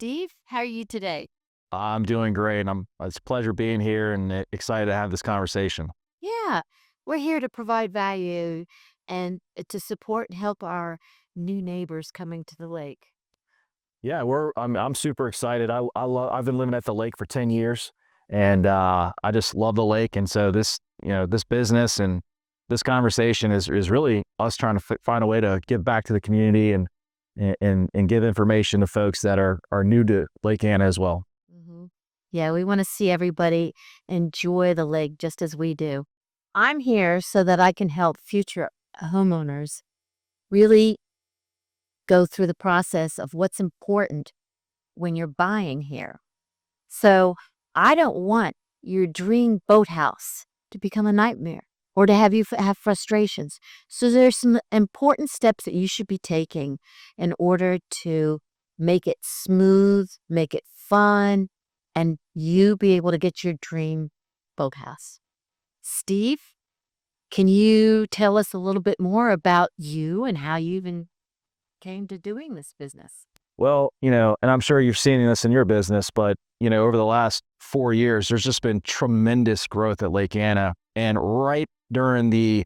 Steve. How are you today? I'm doing great. It's a pleasure being here and excited to have this conversation. Yeah, we're here to provide value and to support and help our new neighbors coming to the lake. Yeah, I'm super excited. I've been living at the lake for 10 years and I just love the lake. And so this business and this conversation is really us trying to find a way to give back to the community and give information to folks that are new to Lake Anna as well. hmm Yeah, we want to see everybody enjoy the lake just as we do. I'm here so that I can help future homeowners really go through the process of what's important when you're buying here. So I don't want your dream boathouse to become a nightmare or to have you have frustrations. So there's some important steps that you should be taking in order to make it smooth, make it fun, and you be able to get your dream boathouse. Steve, can you tell us a little bit more about you and how you even came to doing this business? Well, and I'm sure you've seen this in your business, but over the last 4 years, there's just been tremendous growth at Lake Anna. And right during the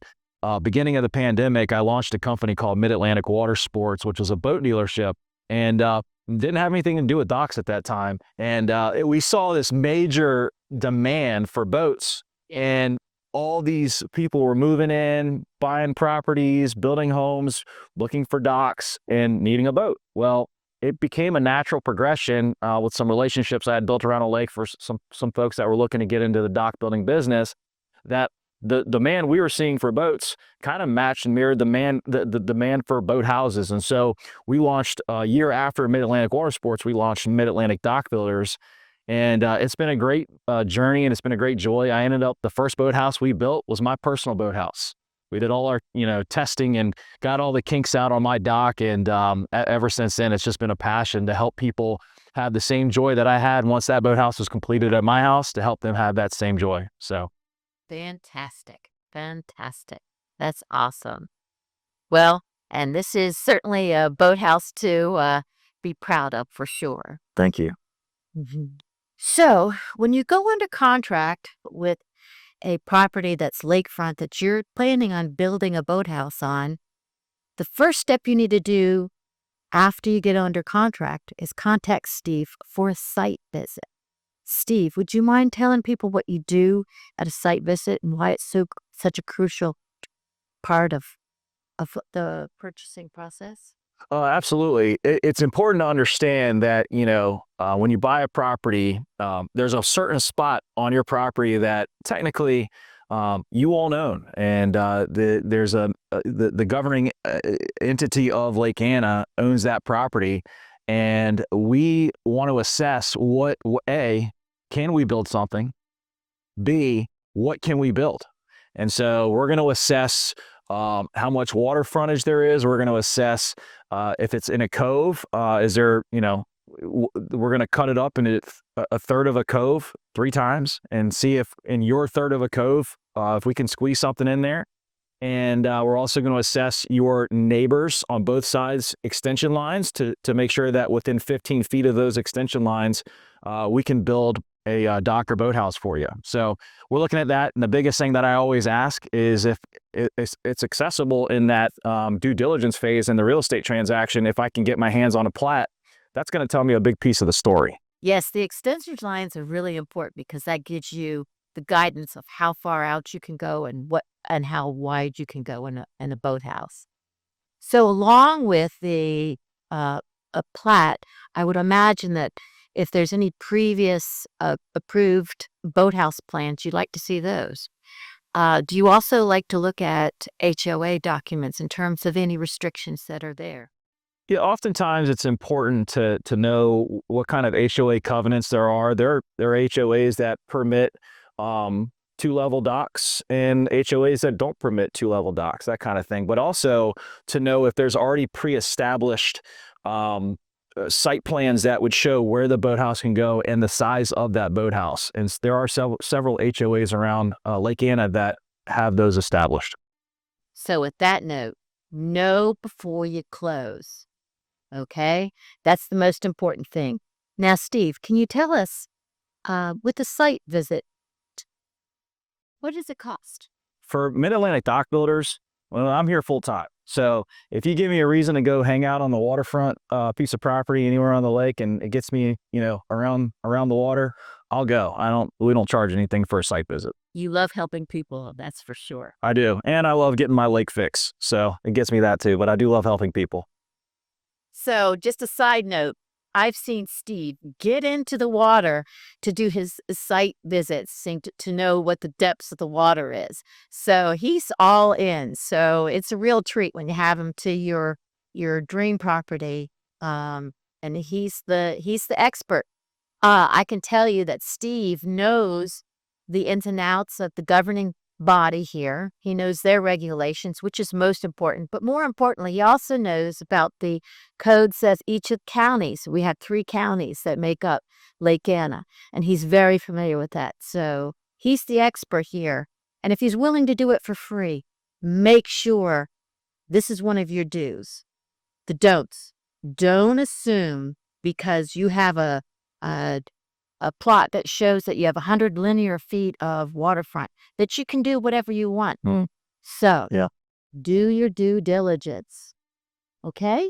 beginning of the pandemic, I launched a company called Mid-Atlantic Water Sports, which was a boat dealership, and didn't have anything to do with docks at that time. And we saw this major demand for boats, and all these people were moving in, buying properties, building homes, looking for docks, and needing a boat. Well, it became a natural progression with some relationships I had built around a lake for some folks that were looking to get into the dock building business, that the demand we were seeing for boats kind of matched and mirrored the demand for boat houses. And so we launched a year after Mid-Atlantic Water Sports, we launched Mid-Atlantic Dock Builders. And it's been a great journey, and it's been a great joy. I ended up, the first boathouse we built was my personal boathouse. We did all our, testing and got all the kinks out on my dock. And ever since then, it's just been a passion to help people have the same joy that I had once that boathouse was completed at my house, to help them have that same joy. So, Fantastic. Fantastic. That's awesome. Well, and this is certainly a boathouse to be proud of for sure. thank you. Mhm. So, when you go under contract with a property that's lakefront that you're planning on building a boathouse on, the first step you need to do after you get under contract is contact Steve for a site visit. Steve, would you mind telling people what you do at a site visit and why it's such a crucial part of the purchasing process? Absolutely. It's important to understand that, when you buy a property, there's a certain spot on your property that technically you won't own. And the governing entity of Lake Anna owns that property. And we want to assess A, can we build something? B, what can we build? And so we're going to assess how much water frontage there is. We're going to assess if it's in a cove. Is there, we're going to cut it up into a third of a cove 3 times and see if in your third of a cove, if we can squeeze something in there. And we're also going to assess your neighbors on both sides extension lines to make sure that within 15 feet of those extension lines, we can build a dock or boathouse for you. So we're looking at that. And the biggest thing that I always ask is if it's accessible in that due diligence phase in the real estate transaction. If I can get my hands on a plat, that's going to tell me a big piece of the story. Yes, the extension lines are really important because that gives you the guidance of how far out you can go and how wide you can go in a boathouse. So along with the a plat, I would imagine that if there's any previous approved boathouse plans, you'd like to see those. Do you also like to look at HOA documents in terms of any restrictions that are there? Yeah, oftentimes it's important to know what kind of HOA covenants there are. There are HOAs that permit 2-level docks and HOAs that don't permit 2-level docks, that kind of thing. But also to know if there's already pre-established site plans that would show where the boathouse can go and the size of that boathouse. And there are several HOAs around Lake Anna that have those established. So with that note, know before you close. Okay? That's the most important thing. Now, Steve, can you tell us, with the site visit, what does it cost? For Mid-Atlantic dock builders, well, I'm here full time. So if you give me a reason to go hang out on the waterfront piece of property anywhere on the lake, and it gets me, around the water, I'll go. We don't charge anything for a site visit. You love helping people, that's for sure. I do. And I love getting my lake fix. So it gets me that too, but I do love helping people. So, just a side note, I've seen Steve get into the water to do his site visits, to know what the depths of the water is. So he's all in. So it's a real treat when you have him to your dream property. And he's the expert. I can tell you that Steve knows the ins and outs of the governing body here. He knows their regulations, which is most important. But more importantly, he also knows about the code says each of the counties. We have 3 counties that make up Lake Anna, and he's very familiar with that. So he's the expert here. And if he's willing to do it for free, make sure this is one of your do's. The don'ts. Don't assume because you have a plot that shows that you have 100 linear feet of waterfront that you can do whatever you want. So, Yeah. do your due diligence. Okay?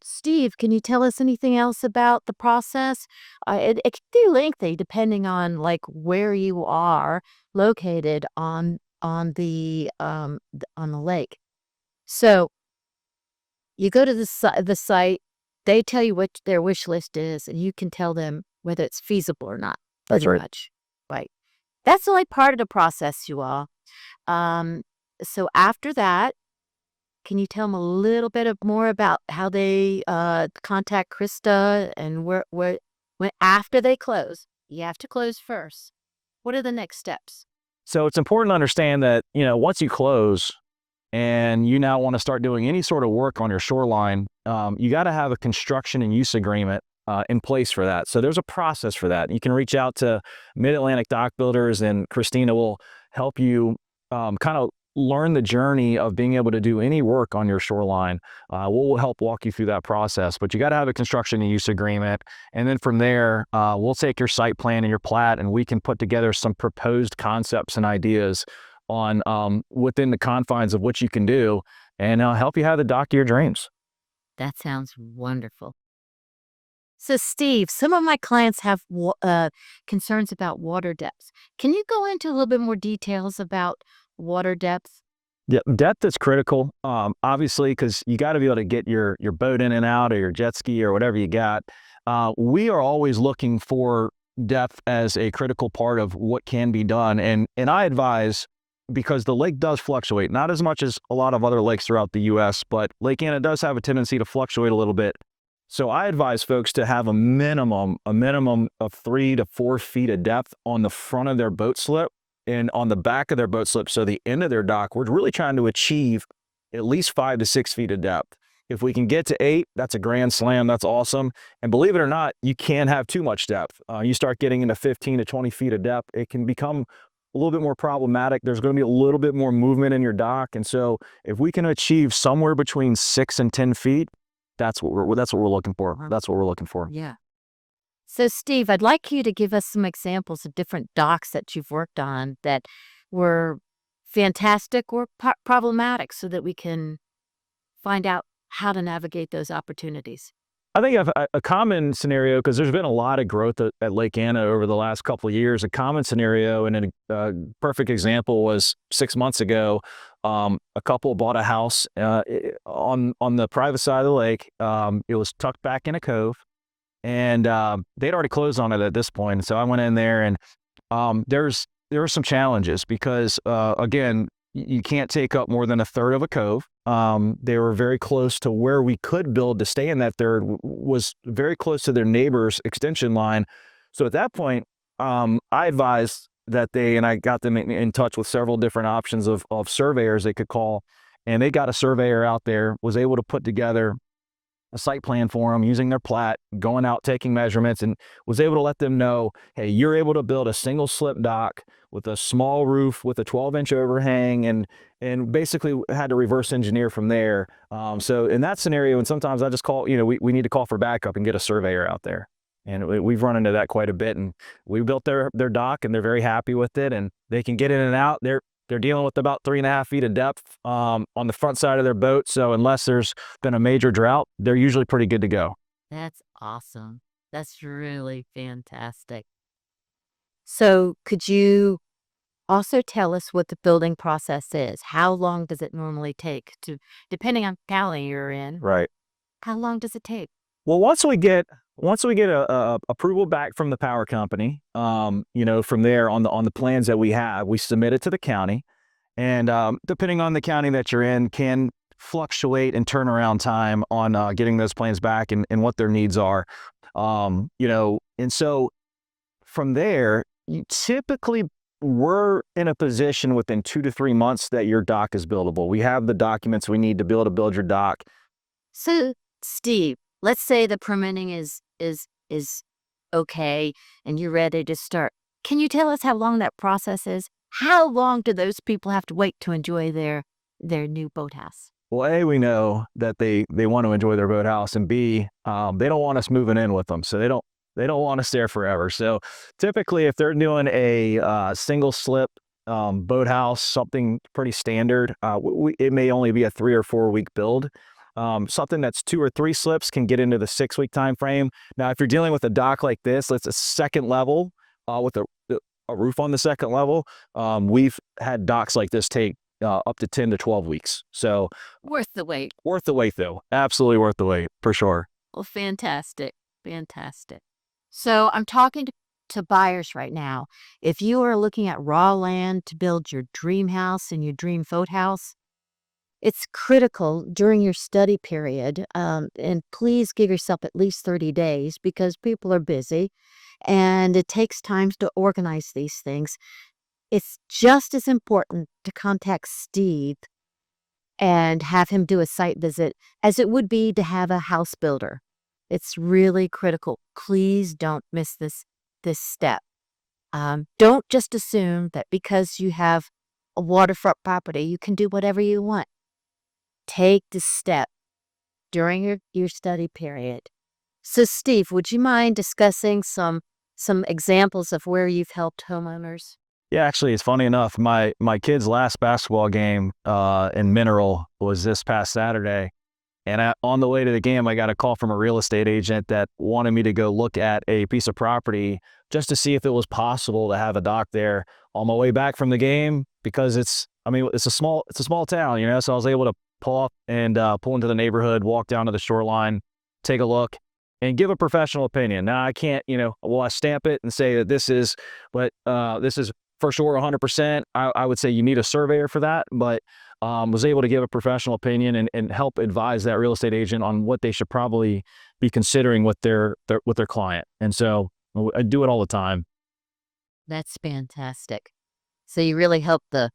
Steve, can you tell us anything else about the process? It can be lengthy depending on like where you are located on the lake. So, you go to the site, they tell you what their wish list is, and you can tell them whether it's feasible or not. That's Pretty right. much. Right. That's only part of the process, you all. So after that, can you tell them a little bit more about how they contact Krista and when after they close? You have to close first. What are the next steps? So it's important to understand that, once you close and you now want to start doing any sort of work on your shoreline, you got to have a construction and use agreement in place for that. So there's a process for that. You can reach out to Mid-Atlantic Dock Builders, and Christina will help you kind of learn the journey of being able to do any work on your shoreline. We'll help walk you through that process, but you got to have a construction and use agreement. And then from there, we'll take your site plan and your plat, and we can put together some proposed concepts and ideas on within the confines of what you can do, and help you have the dock of your dreams. That sounds wonderful. So, Steve, some of my clients have concerns about water depths. Can you go into a little bit more details about water depth? Yeah, depth is critical, obviously, because you got to be able to get your boat in and out, or your jet ski, or whatever you got. We are always looking for depth as a critical part of what can be done, and I advise, because the lake does fluctuate, not as much as a lot of other lakes throughout the U.S., but Lake Anna does have a tendency to fluctuate a little bit. So I advise folks to have a minimum of 3 to 4 feet of depth on the front of their boat slip and on the back of their boat slip. So the end of their dock, we're really trying to achieve at least 5 to 6 feet of depth. If we can get to 8, that's a grand slam. That's awesome. And believe it or not, you can have too much depth. You start getting into 15 to 20 feet of depth, it can become a little bit more problematic. There's going to be a little bit more movement in your dock. And so if we can achieve somewhere between 6 and 10 feet, that's what we're looking for. That's what we're looking for. Yeah. So, Steve, I'd like you to give us some examples of different docks that you've worked on that were fantastic or problematic, so that we can find out how to navigate those opportunities. I think a common scenario, because there's been a lot of growth at Lake Anna over the last couple of years, a common scenario and a perfect example was 6 months ago. A couple bought a house on the private side of the lake. It was tucked back in a cove, and they'd already closed on it at this point. So I went in there, and there were some challenges because, again, you can't take up more than a third of a cove. They were very close to where we could build to stay in that third, was very close to their neighbor's extension line. So at that point, I advised that and I got them in touch with several different options of surveyors they could call. And they got a surveyor out there, was able to put together a site plan for them using their plat, going out, taking measurements, and was able to let them know, hey, you're able to build a single slip dock with a small roof with a 12-inch overhang, and basically had to reverse engineer from there. So in that scenario, and sometimes I just call, we need to call for backup and get a surveyor out there. And we've run into that quite a bit. And we built their dock, and they're very happy with it, and they can get in and out. They're dealing with about 3.5 feet of depth on the front side of their boat. So unless there's been a major drought, they're usually pretty good to go. That's awesome. That's really fantastic. So could you also tell us what the building process is? How long does it normally take depending on county you're in, Right. how long does it take? Well, once we get a approval back from the power company, from there on the plans that we have, we submit it to the county, and depending on the county that you're in, can fluctuate in turnaround time on getting those plans back and what their needs are. And so from there, you typically we're in a position within 2 to 3 months that your dock is buildable. We have the documents we need to be able to build your dock. So, Steve, let's say the permitting is okay and you're ready to start. Can you tell us how long that process is? How long do those people have to wait to enjoy their new boathouse? Well, A, we know that they want to enjoy their boathouse, and B, they don't want us moving in with them, so they don't want us there forever. So typically, if they're doing a single slip boathouse, something pretty standard, it may only be a 3 or 4 week build. Something that's 2 or 3 slips can get into the 6-week time frame. Now, if you're dealing with a dock like this, it's a second level with a roof on the second level. We've had docks like this take up to 10 to 12 weeks. So Worth the wait. worth the wait, though. Absolutely worth the wait, for sure. Well, fantastic. Fantastic. So I'm talking to buyers right now. If you are looking at raw land to build your dream house and your dream boathouse, it's critical during your study period, and please give yourself at least 30 days because people are busy and it takes time to organize these things. It's just as important to contact Steve and have him do a site visit as it would be to have a house builder. It's really critical. Please don't miss this step. Don't just assume that because you have a waterfront property, you can do whatever you want. Take the step during your study period. So, Steve, would you mind discussing some examples of where you've helped homeowners? Yeah, actually, it's funny enough. My kid's last basketball game in Mineral was this past Saturday. And on the way to the game, I got a call from a real estate agent that wanted me to go look at a piece of property just to see if it was possible to have a dock there on my way back from the game, because it's a small town, so I was able to pull up and pull into the neighborhood, walk down to the shoreline, take a look, and give a professional opinion. Now, I can't, will I stamp it and say that this is for sure 100%. I would say you need a surveyor for that, but was able to give a professional opinion and help advise that real estate agent on what they should probably be considering with their client. And so I do it all the time. That's fantastic. So you really help the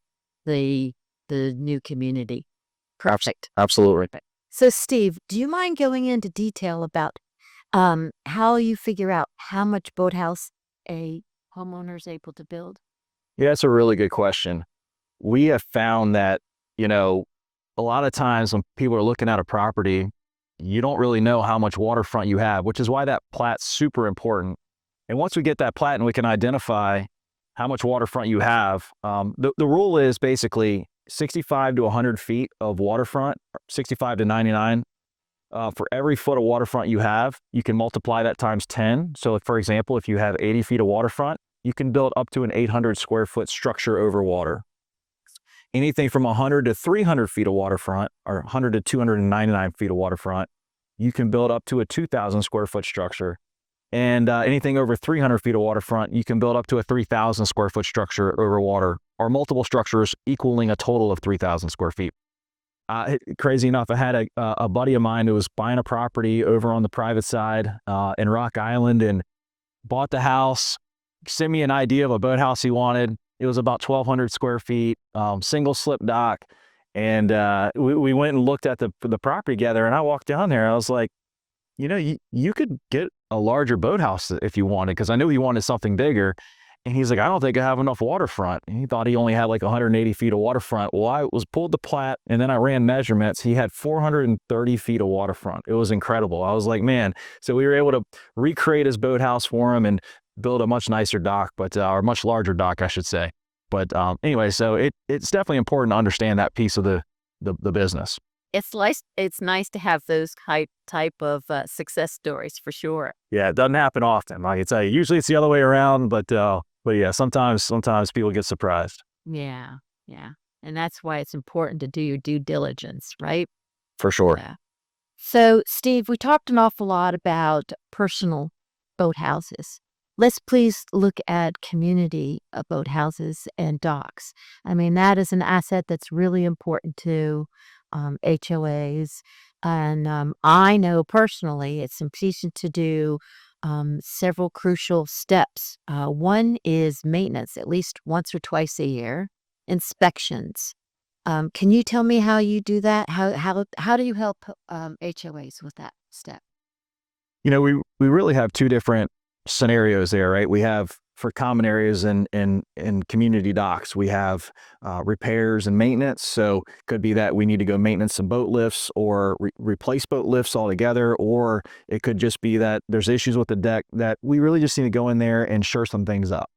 new community. Perfect. Absolutely. So, Steve, do you mind going into detail about how you figure out how much boathouse a homeowner is able to build? Yeah, that's a really good question. We have found that, a lot of times when people are looking at a property, you don't really know how much waterfront you have, which is why that plat's super important. And once we get that plat and we can identify how much waterfront you have, the rule is basically 65 to 100 feet of waterfront, 65 to 99. For every foot of waterfront you have, you can multiply that times 10. So, for example, if you have 80 feet of waterfront, you can build up to an 800 square foot structure over water. Anything from 100 to 300 feet of waterfront, or 100 to 299 feet of waterfront, you can build up to a 2,000 square foot structure. And anything over 300 feet of waterfront, you can build up to a 3,000 square foot structure over water, or multiple structures equaling a total of 3,000 square feet. Crazy enough, I had a buddy of mine who was buying a property over on the private side in Rock Island and bought the house, sent me an idea of a boathouse he wanted. It was about 1,200 square feet, single slip dock. And we went and looked at the property together, and I walked down there. I was like, you could get a larger boathouse if you wanted, because I knew he wanted something bigger. And he's like, I don't think I have enough waterfront. And he thought he only had like 180 feet of waterfront. Well, I was pulled the plat and then I ran measurements. He had 430 feet of waterfront. It was incredible. I was like, man. So we were able to recreate his boathouse for him and build a much nicer dock, but or much larger dock, I should say. But anyway, so it's definitely important to understand that piece of the business. It's nice to have those type of success stories for sure. Yeah, it doesn't happen often. I can tell you. Usually it's the other way around, but yeah, sometimes people get surprised. Yeah, yeah. And that's why it's important to do your due diligence, right? For sure. Yeah. So, Steve, we talked an awful lot about personal boathouses. Let's please look at community boathouses and docks. I mean, that is an asset that's really important to HOAs. And I know personally it's important to do several crucial steps. One is maintenance, at least once or twice a year, inspections. Can you tell me how you do that? How do you help HOAs with that step? We really have two different scenarios there, right? We have for common areas and community docks, we have repairs and maintenance. So it could be that we need to go maintenance some boat lifts or replace boat lifts altogether, or it could just be that there's issues with the deck that we really just need to go in there and shore some things up.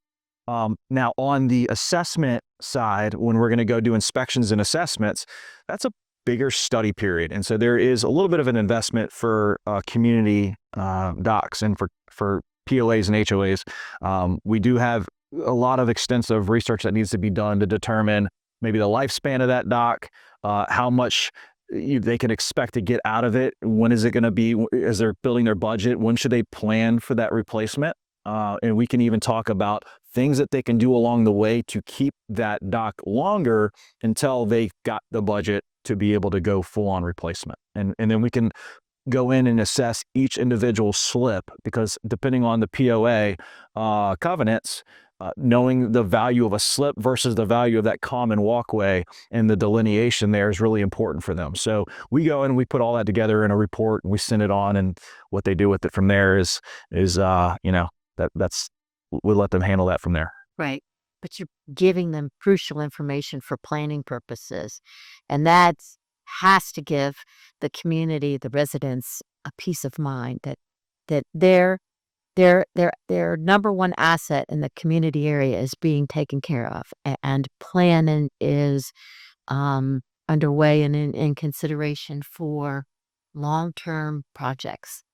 Now, on the assessment side, when we're going to go do inspections and assessments, that's a bigger study period. And so there is a little bit of an investment for community docks and for POAs and HOAs. We do have a lot of extensive research that needs to be done to determine maybe the lifespan of that dock, how much they can expect to get out of it. When is it going to be, as they're building their budget, when should they plan for that replacement? And we can even talk about things that they can do along the way to keep that dock longer until they got the budget to be able to go full on replacement. And then we can go in and assess each individual slip, because depending on the POA covenants, knowing the value of a slip versus the value of that common walkway and the delineation there is really important for them. So we go in and we put all that together in a report and we send it on, and what they do with it from there is that's we'll let them handle that from there. Right. But you're giving them crucial information for planning purposes. And that has to give the community, the residents, a peace of mind that their number one asset in the community area is being taken care of, and planning is underway and in consideration for long-term projects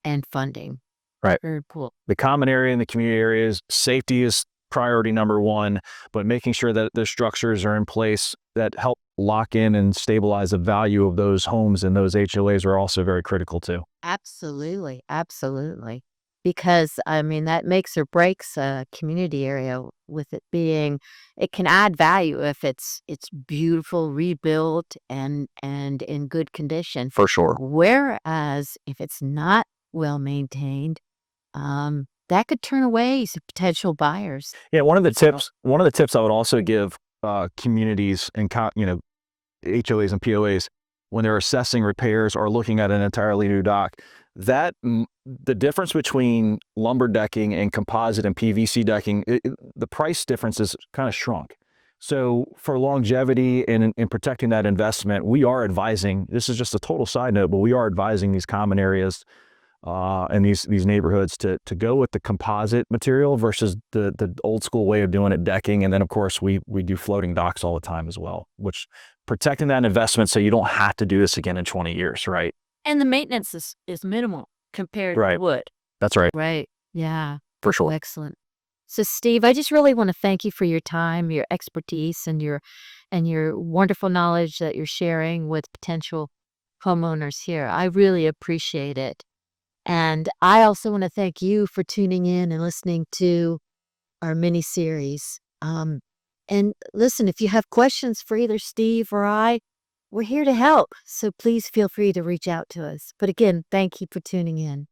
and funding. Right. Very cool. The common area and the community areas, safety is priority number one, but making sure that the structures are in place that help lock in and stabilize the value of those homes and those HOAs are also very critical too. Absolutely. Absolutely. Because, I mean, that makes or breaks a community area with it being, it can add value if it's beautiful, rebuilt, and in good condition. For sure. Whereas if it's not well maintained, that could turn away some potential buyers. Yeah, one of the tips I would also give communities and HOAs and POAs when they're assessing repairs or looking at an entirely new dock, that the difference between lumber decking and composite and PVC decking, the price difference is kind of shrunk. So for longevity and in protecting that investment, we are advising, this is just a total side note, but we are advising these common areas and these neighborhoods to go with the composite material versus the old school way of doing it, decking. And then of course we do floating docks all the time as well, which protecting that investment so you don't have to do this again in 20 years, right? And the maintenance is minimal compared to wood. That's right. Right. Yeah. For sure. Excellent. So Steve, I just really want to thank you for your time, your expertise, and your wonderful knowledge that you're sharing with potential homeowners here. I really appreciate it. And I also want to thank you for tuning in and listening to our mini series. And listen, if you have questions for either Steve or I, we're here to help. So please feel free to reach out to us. But again, thank you for tuning in.